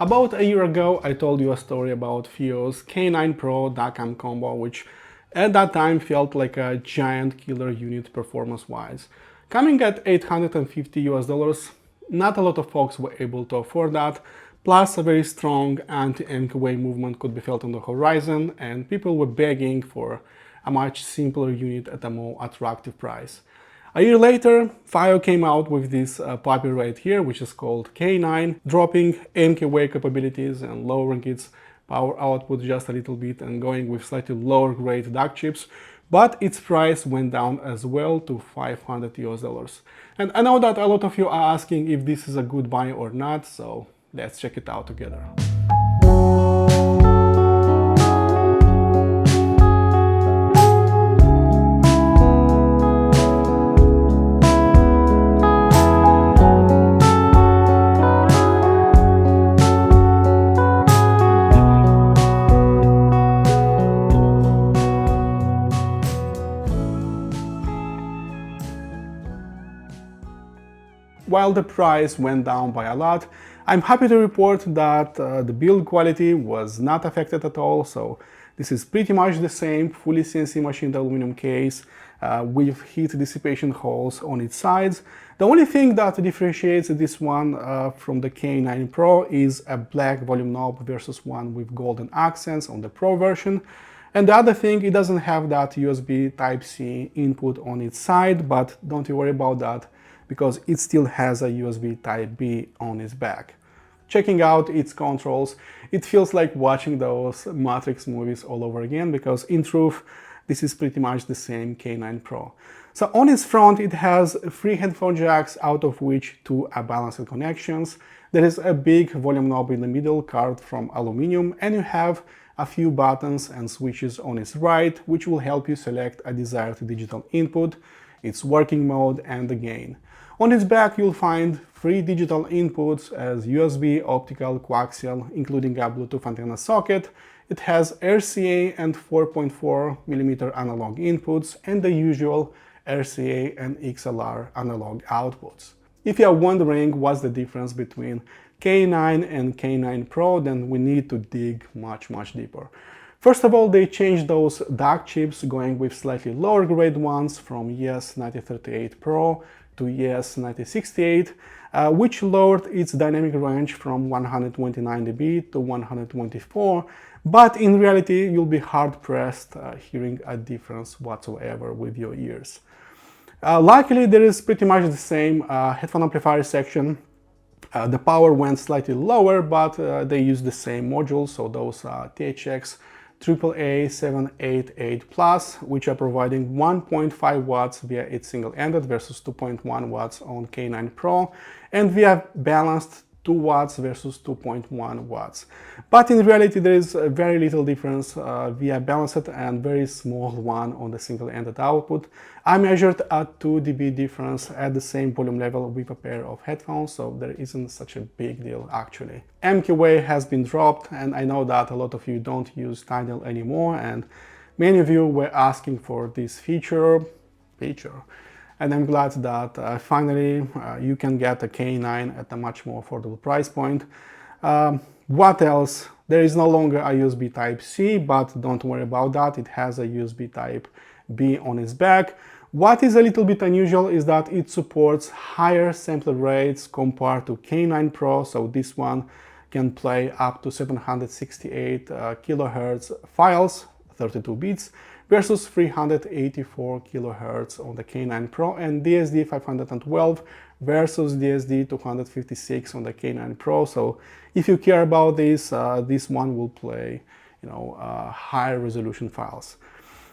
About a year ago, I told you a story about FiiO's K9 Pro DAC Amp combo, which at that time felt like a giant killer unit performance-wise. Coming at $850 US, not a lot of folks were able to afford that, plus a very strong anti-MK wave movement could be felt on the horizon, and people were begging for a much simpler unit at a more attractive price. A year later, FiiO came out with this puppy right here, which is called K9, dropping MK wave capabilities and lowering its power output just a little bit and going with slightly lower grade DAC chips, but its price went down as well to $500 US. And I know that a lot of you are asking if this is a good buy or not, so let's check it out together. While the price went down by a lot, I'm happy to report that the build quality was not affected at all, so this is pretty much the same fully CNC machined aluminum case with heat dissipation holes on its sides. The only thing that differentiates this one from the K9 Pro is a black volume knob versus one with golden accents on the Pro version. And the other thing, it doesn't have that USB Type-C input on its side, but don't you worry about that, because it still has a USB Type-B on its back. Checking out its controls, it feels like watching those Matrix movies all over again, because in truth, this is pretty much the same K9 Pro. So on its front, it has 3 headphone jacks, out of which 2 are balanced connections. There is a big volume knob in the middle carved from aluminum, and you have a few buttons and switches on its right, which will help you select a desired digital input, its working mode, and the gain. On its back, you'll find 3 digital inputs as USB, optical, coaxial, including a Bluetooth antenna socket. It has RCA and 4.4mm analog inputs and the usual RCA and XLR analog outputs. If you are wondering what's the difference between K9 and K9 Pro, then we need to dig much deeper. First of all, they changed those DAC chips, going with slightly lower grade ones from ES9038 Pro to ES9068, which lowered its dynamic range from 129 dB to 124, but in reality you'll be hard-pressed hearing a difference whatsoever with your ears. Luckily, there is pretty much the same headphone amplifier section. The power went slightly lower, but they use the same modules, so those THX AAA 788 Plus, which are providing 1.5 watts via its single-ended versus 2.1 watts on K9 Pro, and via balanced 2 watts versus 2.1 watts. But in reality, there is very little difference via balanced and very small one on the single-ended output. I measured a 2 dB difference at the same volume level with a pair of headphones, so there isn't such a big deal actually. MK wave has been dropped, and I know that a lot of you don't use Tidal anymore, and many of you were asking for this feature. And I'm glad that finally you can get a K9 at a much more affordable price point. What else? There is no longer a USB Type-C, but don't worry about that. It has a USB Type-B on its back. What is a little bit unusual is that it supports higher sampler rates compared to K9 Pro, so this one can play up to 768 kilohertz files, 32 bits, versus 384 kilohertz on the K9 Pro, and DSD 512 versus DSD 256 on the K9 Pro. So if you care about this, this one will play, higher resolution files.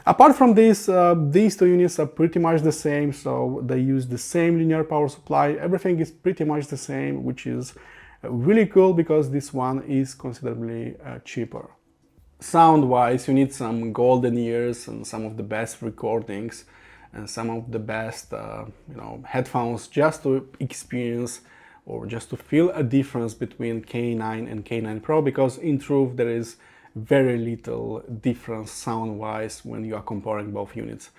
Apart from this, these two units are pretty much the same, so they use the same linear power supply. Everything is pretty much the same, which is really cool because this one is considerably cheaper. Sound-wise, you need some golden ears and some of the best recordings and some of the best headphones just to experience or just to feel a difference between K9 and K9 Pro, because in truth there is very little difference sound-wise when you are comparing both units.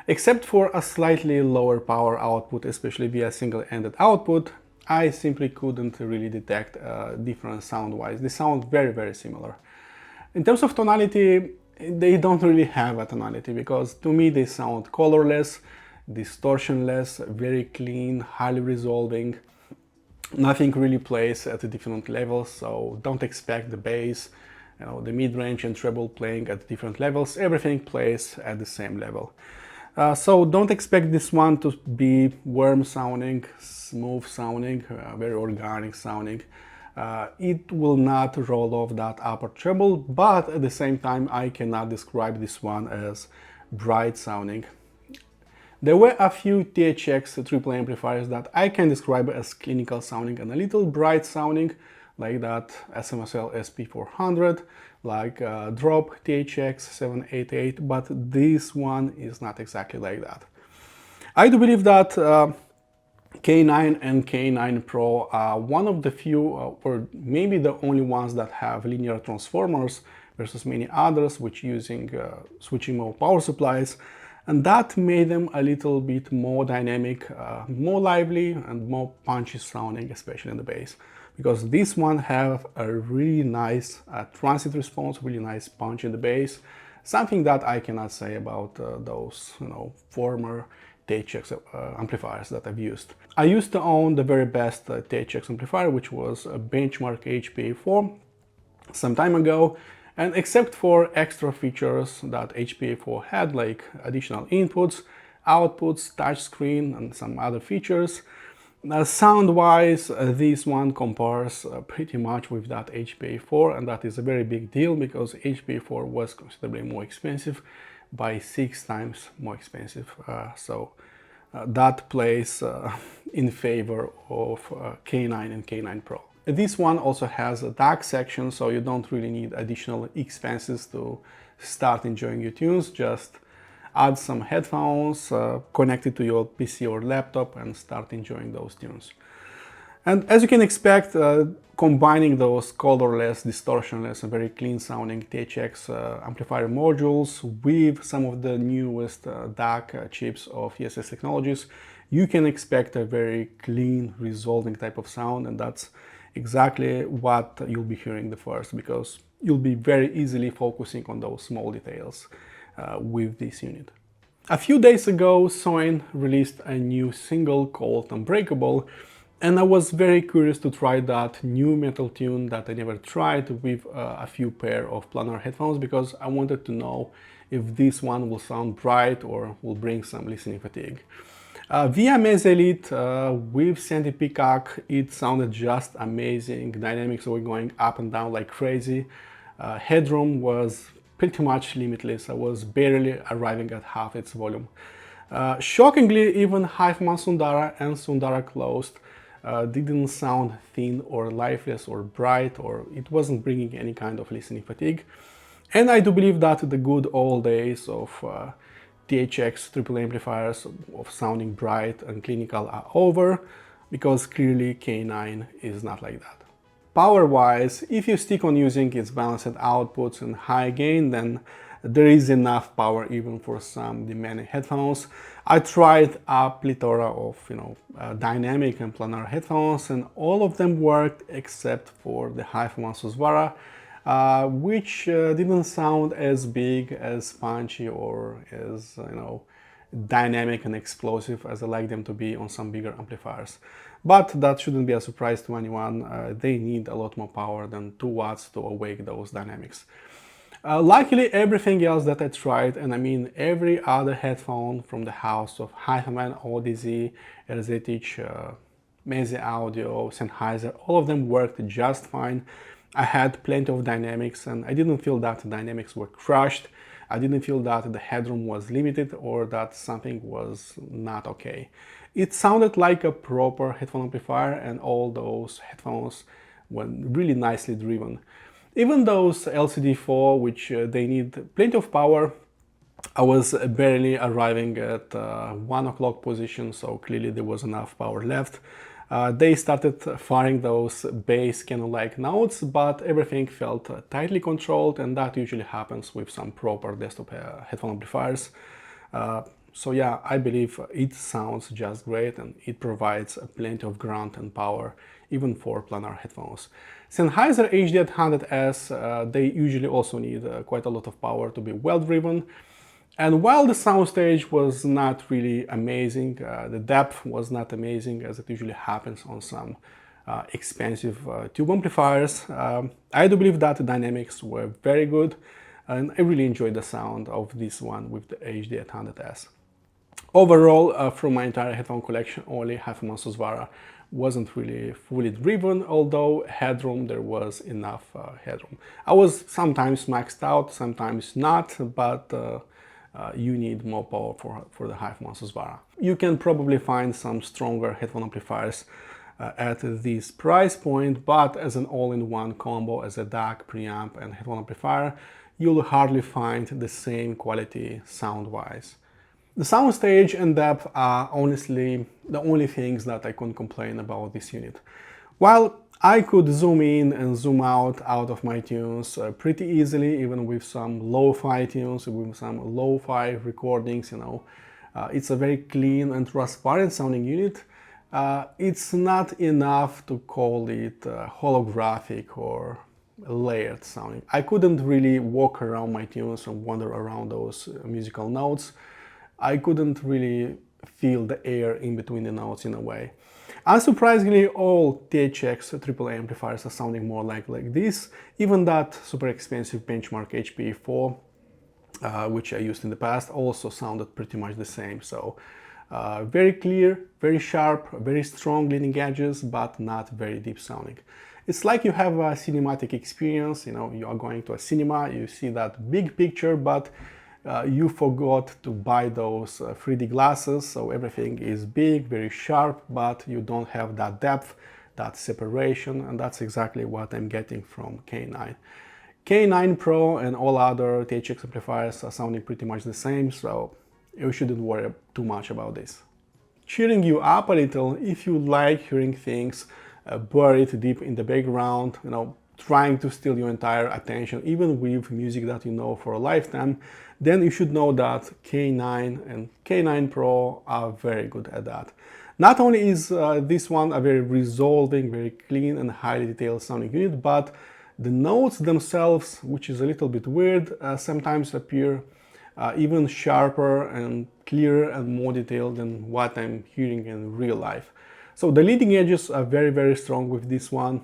Except for a slightly lower power output, especially via single-ended output, I simply couldn't really detect a difference sound-wise. They sound very, very similar. In terms of tonality, they don't really have a tonality, because to me they sound colorless, distortionless, very clean, highly resolving. Nothing really plays at the different levels, so don't expect the bass, the mid-range and treble playing at different levels. Everything plays at the same level. So don't expect this one to be warm sounding, smooth sounding, very organic sounding. It will not roll off that upper treble, but at the same time I cannot describe this one as bright sounding. There were a few THX AAA amplifiers that I can describe as clinical sounding and a little bright sounding, like that SMSL SP400, like Drop THX 788, but this one is not exactly like that. I do believe that K9 and K9 Pro are one of the few, or maybe the only ones that have linear transformers versus many others which using switching mode power supplies, and that made them a little bit more dynamic, more lively and more punchy sounding, especially in the bass, because this one have a really nice transit response, really nice punch in the bass, something that I cannot say about those former THX amplifiers that I've used. I used to own the very best THX amplifier, which was a Benchmark HPA4 some time ago, and except for extra features that HPA4 had, like additional inputs, outputs, touchscreen, and some other features, sound-wise, this one compares pretty much with that HPA4, and that is a very big deal because HPA4 was considerably more expensive, by 6 times more expensive. That plays in favor of K9 and K9 Pro. This one also has a DAC section, so you don't really need additional expenses to start enjoying your tunes. Just add some headphones, connect it to your PC or laptop, and start enjoying those tunes. And as you can expect, combining those colorless, distortionless, and very clean sounding THX amplifier modules with some of the newest DAC chips of ESS Technologies, you can expect a very clean, resolving type of sound, and that's exactly what you'll be hearing the first, because you'll be very easily focusing on those small details with this unit. A few days ago, Soin released a new single called Unbreakable, and I was very curious to try that new metal tune that I never tried with a few pair of planar headphones, because I wanted to know if this one will sound bright or will bring some listening fatigue. Via Mez Elite with Sandy Peacock, it sounded just amazing. Dynamics were going up and down like crazy. Headroom was pretty much limitless. I was barely arriving at half its volume. Shockingly, even HiFi Sundara and Sundara Closed didn't sound thin or lifeless or bright, or it wasn't bringing any kind of listening fatigue. And I do believe that the good old days of THX AAA amplifiers of sounding bright and clinical are over, because clearly K9 is not like that. Power-wise, if you stick on using its balanced outputs and high gain, then there is enough power even for some demanding headphones. I tried a plethora of dynamic and planar headphones, and all of them worked except for the HiFi Susvara, which didn't sound as big, as punchy, or as dynamic and explosive as I like them to be on some bigger amplifiers. But that shouldn't be a surprise to anyone. They need a lot more power than 2 watts to awake those dynamics. Luckily, everything else that I tried, and I mean every other headphone from the house of HiFi, Odyssey, RZTech, Meze Audio, Sennheiser, all of them worked just fine. I had plenty of dynamics, and I didn't feel that the dynamics were crushed. I didn't feel that the headroom was limited or that something was not okay. It sounded like a proper headphone amplifier, and all those headphones were really nicely driven. Even those LCD4, which they need plenty of power, I was barely arriving at 1 o'clock position, so clearly there was enough power left. They started firing those bass canon-like notes, but everything felt tightly controlled, and that usually happens with some proper desktop headphone amplifiers. So yeah, I believe it sounds just great, and it provides plenty of grunt and power even for planar headphones. Sennheiser HD800S, they usually also need quite a lot of power to be well driven. And while the Soundstage was not really amazing, the depth was not amazing, as it usually happens on some expensive tube amplifiers, I do believe that the dynamics were very good, and I really enjoyed the sound of this one with the HD800S. Overall, from my entire headphone collection, only HiFi wasn't really fully driven, although headroom, there was enough headroom. I was sometimes maxed out, sometimes not, but you need more power for the HiFi. You can probably find some stronger headphone amplifiers at this price point, but as an all-in-one combo, as a DAC, preamp and headphone amplifier, you'll hardly find the same quality sound-wise. The Soundstage and Depth are honestly the only things that I couldn't complain about this unit. While I could zoom in and zoom out of my tunes pretty easily, even with some lo-fi tunes, with some lo-fi recordings, you know, it's a very clean and transparent sounding unit. It's not enough to call it holographic or layered sounding. I couldn't really walk around my tunes and wander around those musical notes. I couldn't really feel the air in between the notes in a way. Unsurprisingly, all THX AAA amplifiers are sounding more like this. Even that super expensive benchmark HPE4, which I used in the past, also sounded pretty much the same. So very clear, very sharp, very strong leading edges, but not very deep sounding. It's like you have a cinematic experience, you know, you are going to a cinema, you see that big picture, but you forgot to buy those 3D glasses, so everything is big, very sharp, but you don't have that depth, that separation, and that's exactly what I'm getting from K9. K9 Pro and all other THX amplifiers are sounding pretty much the same, so you shouldn't worry too much about this. Cheering you up a little, if you like hearing things buried deep in the background, you know, trying to steal your entire attention, even with music that you know for a lifetime, then you should know that K9 and K9 Pro are very good at that. Not only is this one a very resolving, very clean and highly detailed sounding unit, but the notes themselves, which is a little bit weird, sometimes appear even sharper and clearer and more detailed than what I'm hearing in real life. So the leading edges are very, very strong with this one.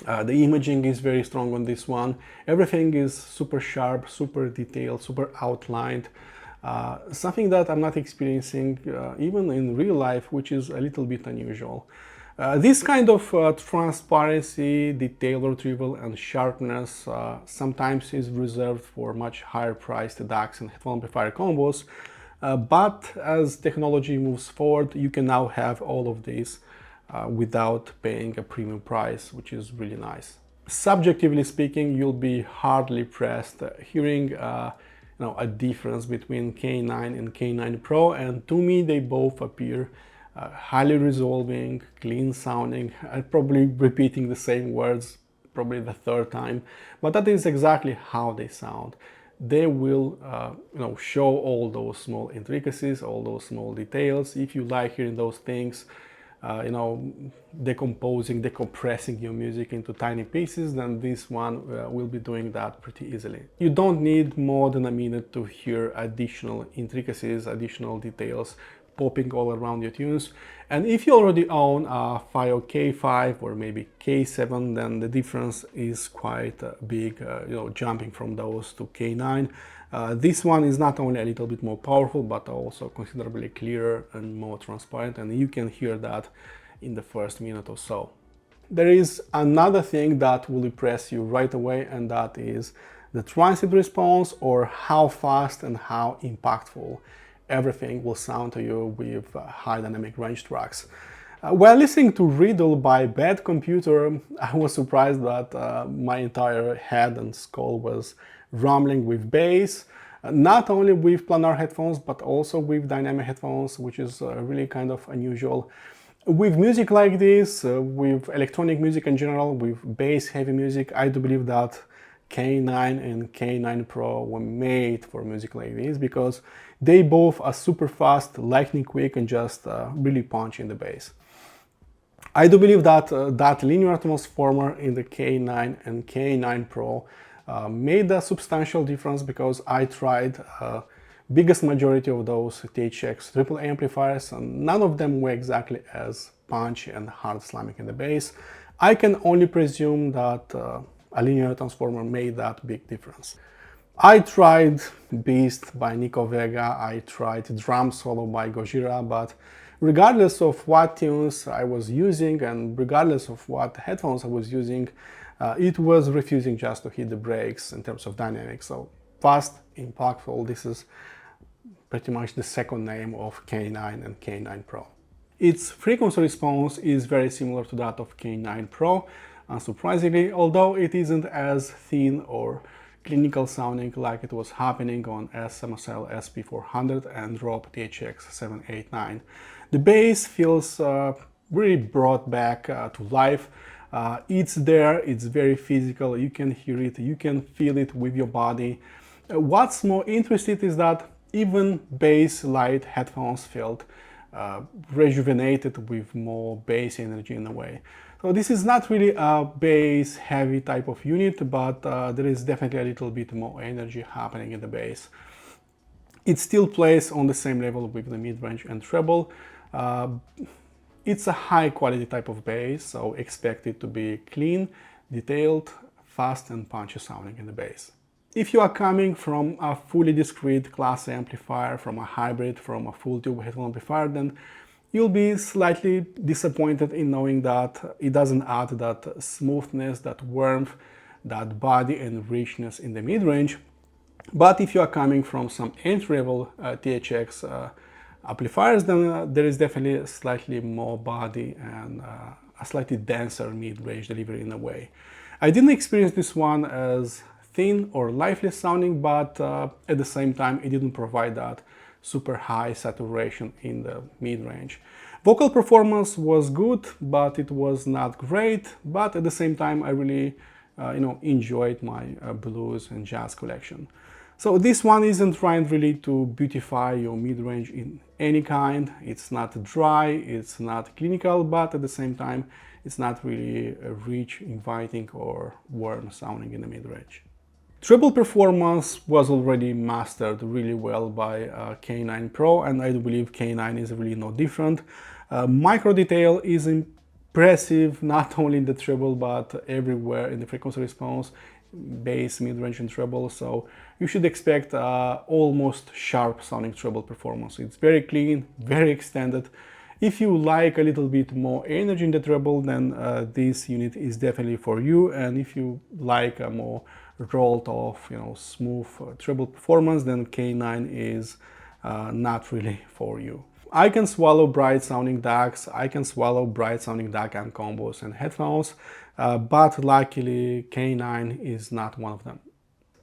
The imaging is very strong on this one. Everything is super sharp, super detailed, super outlined. Something that I'm not experiencing even in real life, which is a little bit unusual. This kind of transparency, detail, retrieval and sharpness sometimes is reserved for much higher priced DACs and headphone amplifier combos. But as technology moves forward, you can now have all of these without paying a premium price, which is really nice. Subjectively speaking, you'll be hardly pressed hearing a difference between K9 and K9 Pro, and to me they both appear highly resolving, clean sounding. I'm probably repeating the same words probably the third time, but that is exactly how they sound. They will show all those small intricacies, all those small details. If you like hearing those things, decomposing, decompressing your music into tiny pieces, then this one will be doing that pretty easily. You don't need more than a minute to hear additional intricacies, additional details popping all around your tunes. And if you already own a FiiO K5 or maybe K7, then the difference is quite big, jumping from those to K9. This one is not only a little bit more powerful, but also considerably clearer and more transparent, and you can hear that in the first minute or so. There is another thing that will impress you right away, and that is the transient response, or how fast and how impactful everything will sound to you with high dynamic range tracks. While listening to Riddle by Bad Computer, I was surprised that my entire head and skull was rumbling with bass, not only with planar headphones, but also with dynamic headphones, which is really kind of unusual. With music like this, with electronic music in general, with bass heavy music, I do believe that K9 and K9 Pro were made for musical AVs because they both are super fast, lightning quick, and just really punch in the bass. I do believe that that linear transformer in the K9 and K9 Pro made a substantial difference because I tried biggest majority of those THX triple amplifiers and none of them were exactly as punchy and hard slamming in the bass. I can only presume that a linear transformer made that big difference. I tried Beast by Nico Vega, I tried Drum Solo by Gojira, but regardless of what tunes I was using and regardless of what headphones I was using, it was refusing just to hit the brakes in terms of dynamics. So fast, impactful, this is pretty much the second name of K9 and K9 Pro. Its frequency response is very similar to that of K9 Pro, unsurprisingly, although it isn't as thin or clinical sounding like it was happening on SMSL SP400 and Drop THX 789. The bass feels really brought back to life. It's there, it's very physical, you can hear it, you can feel it with your body. What's more interesting is that even bass light headphones felt rejuvenated with more bass energy in a way. So this is not really a bass heavy type of unit, but there is definitely a little bit more energy happening in the bass. It still plays on the same level with the mid-range and treble. It's a high quality type of bass, so expect it to be clean, detailed, fast and punchy sounding in the bass. If you are coming from a fully discrete class A amplifier, from a hybrid, from a full tube headphone amplifier, then you'll be slightly disappointed in knowing that it doesn't add that smoothness, that warmth, that body and richness in the mid-range. But if you are coming from some entry-level THX amplifiers, then there is definitely slightly more body and a slightly denser mid-range delivery in a way. I didn't experience this one as thin or lifeless sounding, but at the same time it didn't provide that super high saturation in the mid-range. Vocal performance was good, but it was not great, but at the same time I really enjoyed my blues and jazz collection. So this one isn't trying really to beautify your mid-range in any kind. It's not dry, it's not clinical, but at the same time it's not really rich, inviting or warm sounding in the mid-range. Treble performance was already mastered really well by K9 Pro, and I do believe K9 is really no different. Micro detail is impressive not only in the treble but everywhere in the frequency response, bass, mid-range and treble, so you should expect almost sharp sounding treble performance. It's very clean, very extended. If you like a little bit more energy in the treble, then this unit is definitely for you, and if you like a more rolled off, smooth treble performance, then K9 is not really for you. I can swallow bright sounding DACs, I can swallow bright sounding DAC amp combos and headphones, but luckily K9 is not one of them.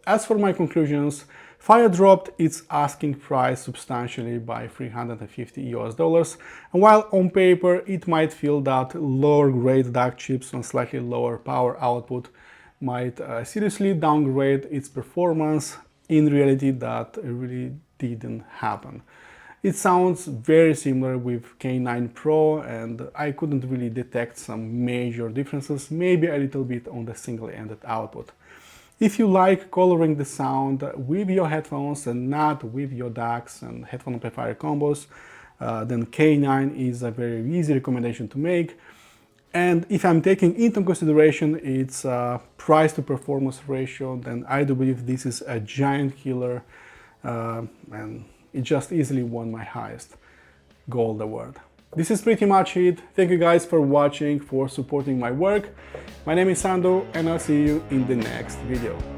As for my conclusions, FiiO dropped its asking price substantially by $350 and while on paper it might feel that lower grade DAC chips on slightly lower power output might seriously downgrade its performance, in reality that really didn't happen. It sounds very similar with K9 Pro and I couldn't really detect some major differences, maybe a little bit on the single-ended output. If you like coloring the sound with your headphones and not with your DACs and headphone amplifier combos, then K9 is a very easy recommendation to make. And if I'm taking into consideration its price to performance ratio, then I do believe this is a giant killer and it just easily won my highest gold award. This is pretty much it. Thank you guys for watching, for supporting my work. My name is Sando and I'll see you in the next video.